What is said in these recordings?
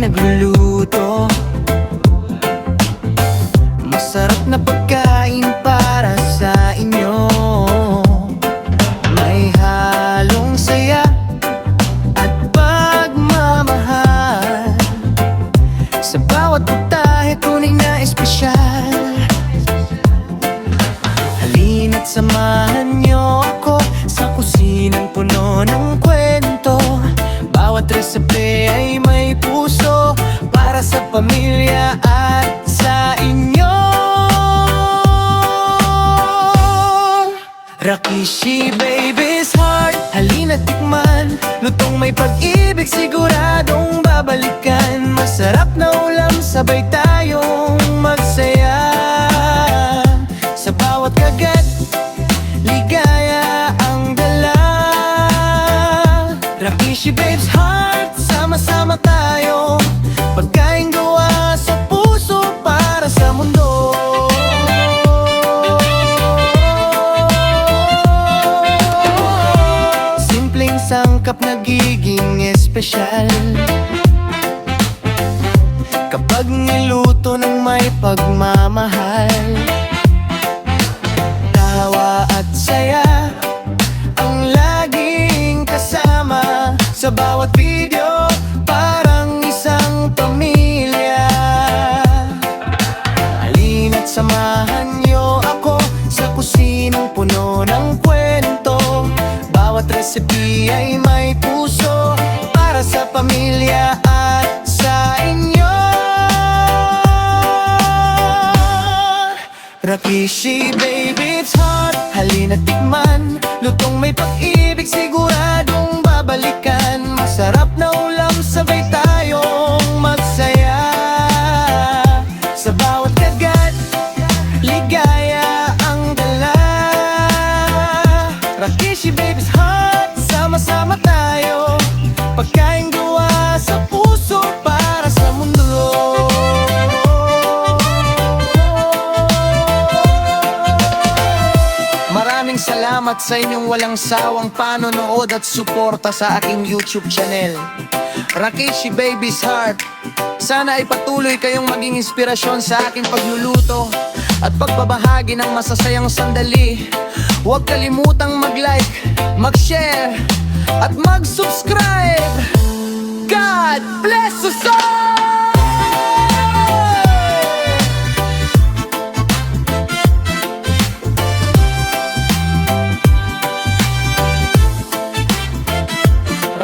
nagluluto. Masarap na pagkain para sa inyo. May halong saya at pagmamahal. Sa bawat putahe tunay na espesyal. Halina't samahan niyo ako sa kusinang puno ng kwento. Bawat resepe ay may puso para sa pamilya at sa inyo. Rakishi Baby's Heart, halina't tikman. Lutong may pag-ibig, siguradong babalikan. Masarap na ulam, sabay tayong magsaya. Sa bawat kagat, ligaya ang dala. Rakishi Baby's Heart, sama-sama tayo. Pagkain gawa sa puso para sa mundo. Simpleng sangkap nagiging espesyal kapag niluto ng may pagmamahal. Tawa at saya ang laging kasama sa bawat video, parang isang pamilya. Halina't samahan niyo ako sa kusinang puno ng kwento. Bawat recipe ay may puso para sa pamilya at sa inyo. Rakishi Baby's Heart, halina't tikman. Lutong may pag-ibig, siguradong babalikan. Masarap na ulam, sabay tayong magsaya. Sa bawat kagat, ligaya ang dala. Rakishi Baby's Heart, sama-sama tayo. Pagkain gawa sa puso para sa mundo. Maraming salamat sa inyong walang sawang panonood at suporta sa aking YouTube channel, Rakishi Baby's Heart. Sana ay patuloy kayong maging inspirasyon sa aking pagluluto at pagbabahagi ng masasayang sandali. Huwag kalimutang mag-like, mag-share at mag-subscribe. God bless us all!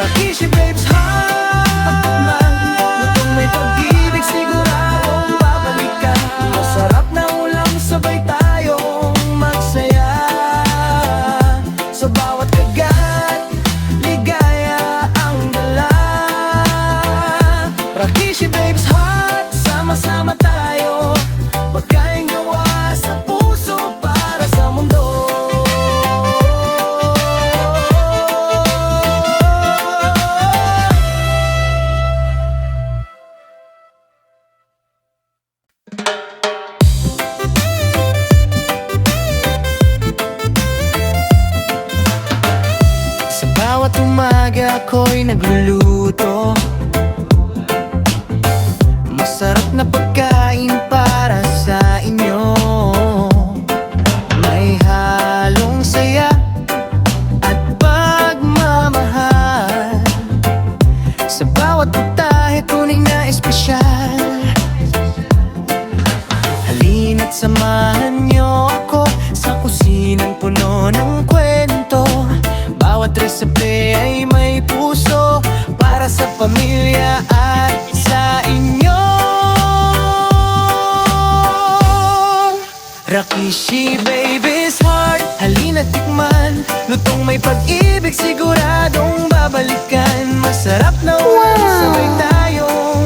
Rakishi Baby's Heart, lutong may pag-ibig, siguradong babalikan. Masarap na ulam, sabay tayong magsaya. Sa bawat kagat, ligaya ang dala. Rakishi Baby's Heart, sama-sama tayo. Pagkain gawa sa puso para sa mundo. Sa bawat umaga ako'y nagluluto. Masarap na pagkain para sa inyo. May halong saya at pagmamahal. Sa bawat putahe tunay na espesyal. Halina't samahan niyo ako sa kusinang puno ng kwento. Bawat resepe ay may puso para sa pamilya at sa inyo. Rakishi Baby's Heart, halina't tikman. Lutong may pag-ibig, siguradong babalikan. Masarap na ulam, sabay tayong